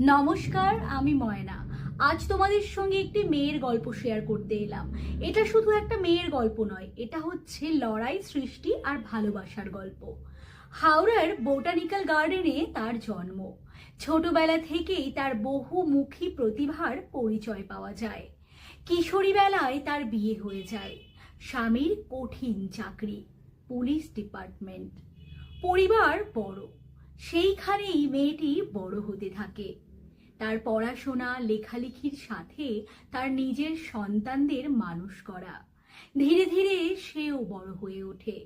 নমস্কার, আমি ময়না। আজ তোমাদের সঙ্গে একটি মেয়ের গল্প শেয়ার করতে এলাম। এটা শুধু একটা মেয়ের গল্প নয়, এটা হচ্ছে লড়াই, সৃষ্টি আর ভালোবাসার গল্প। হাওড়ার বোটানিক্যাল গার্ডেনে তার জন্ম। ছোটবেলা থেকেই তার বহুমুখী প্রতিভার পরিচয় পাওয়া যায়। কিশোরী বেলায় তার বিয়ে হয়ে যায়। স্বামীর কঠিন চাকরি, পুলিশ ডিপার্টমেন্ট। পরিবার বড়, সেইখানেই মেয়েটি বড় হতে থাকে। তার পড়াশোনা, লেখালেখির সাথে তার নিজের সন্তানদের মানুষ করা। ধীরে ধীরে সেও বড় হয়ে ওঠে।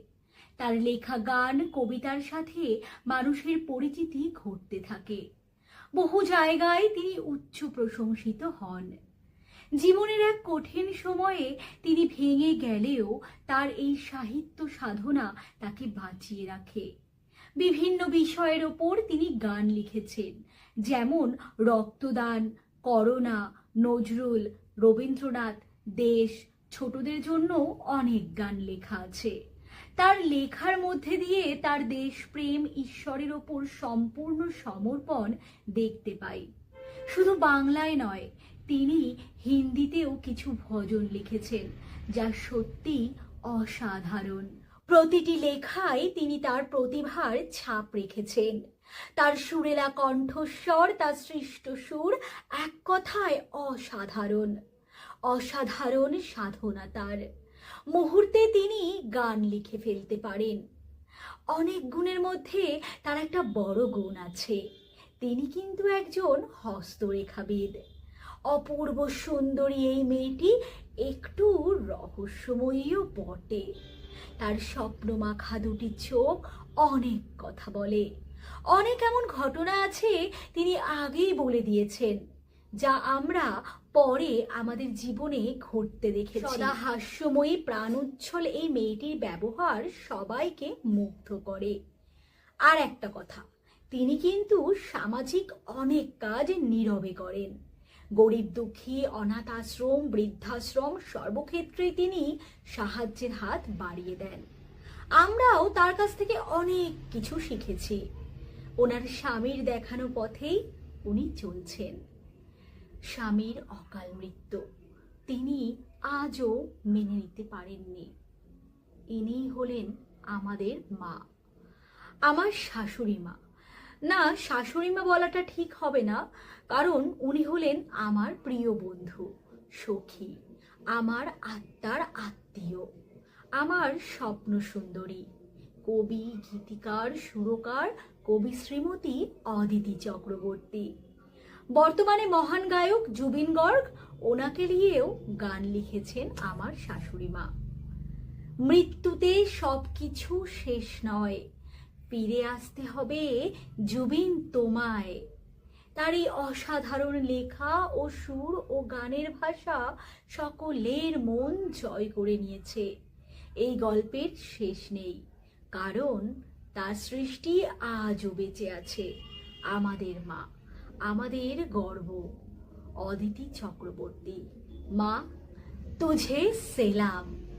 তার লেখা গান, কবিতার সাথে মানুষের পরিচিতি ঘটতে থাকে। বহু জায়গায় তিনি উচ্চ প্রশংসিত হন। জীবনের এক কঠিন সময়ে তিনি ভেঙে গেলেও তার এই সাহিত্য সাধনা তাকে বাঁচিয়ে রাখে। বিভিন্ন বিষয়ের ওপর তিনি গান লিখেছেন, যেমন রক্তদান, করোনা, নজরুল, রবীন্দ্রনাথ, দেশ, ছোটদের জন্য অনেক গান লেখা আছে। তার লেখার মধ্যে দিয়ে তার দেশপ্রেম, ঈশ্বরের ওপর সম্পূর্ণ সমর্পণ দেখতে পাই। শুধু বাংলায় নয়, তিনি হিন্দিতেও কিছু ভজন লিখেছেন, যা সত্যি অসাধারণ। প্রতিটি লেখায় তিনি তার প্রতিভার ছাপ রেখেছেন। তার সুরেলা কণ্ঠস্বর, তার সৃষ্ট সুর, এক কথায় অসাধারণ। অসাধারণ সাধনা তার। মুহূর্তে তিনি গান লিখে ফেলতে পারেন। অনেক গুণের মধ্যে তার একটা বড় গুণ আছে, তিনি কিন্তু একজন হস্তরেখাবিদ। অপূর্ব সুন্দরী এই মেয়েটি একটু রহস্যময়ীও বটে। তার স্বপ্নমাখা দুটি চোখ অনেক কথা বলে। অনেক এমন ঘটনা আছে তিনি আগেই বলে দিয়েছেন, যা আমরা পরে আমাদের জীবনে ঘটতে দেখেছি। সদা হাস্যময়ী, প্রাণোচ্ছল এই মেয়েটির ব্যবহার সবাইকে মুগ্ধ করে। আর একটা কথা, তিনি কিন্তু সামাজিক অনেক কাজ নীরবে করেন। গরিব দুঃখী, অনাথ আশ্রম, বৃদ্ধাশ্রম, সর্বক্ষেত্রে তিনি সাহায্যের হাত বাড়িয়ে দেন। আমরাও তার কাছ থেকে অনেক কিছু শিখেছি। ওনার স্বামীর দেখানো পথেই উনি চলছেন। স্বামীর অকাল মৃত্যু তিনি আজও মেনে নিতে পারেননি। ইনিই হলেন আমাদের মা, আমার শাশুড়ি মা। না, শাশুড়ি মা বলাটা ঠিক হবে না, কারণ উনি হলেন আমার প্রিয় বন্ধু, সখী, আমার আত্মার আত্মীয়, আমার স্বপ্ন সুন্দরী, কবি, গীতিকার, সুরকার, কবি শ্রীমতী অদিতি চক্রবর্তী। বর্তমানে মহান গায়ক জুবিন গর্গ, ওনাকে নিয়েও গান লিখেছেন আমার শাশুড়ি মা। মৃত্যুতে সবকিছু শেষ নয়, ফিরে আসতে হবে জুবিন তোমায়। তার এই অসাধারণ লেখা ও সুর ও গানের ভাষা সকলের মন জয় করে নিয়েছে। এই গল্পের শেষ নেই, কারণ তার সৃষ্টি আজও বেঁচে আছে। আমাদের মা, আমাদের গর্ব, অদিতি চক্রবর্তী। মা, তুঝে সেলাম।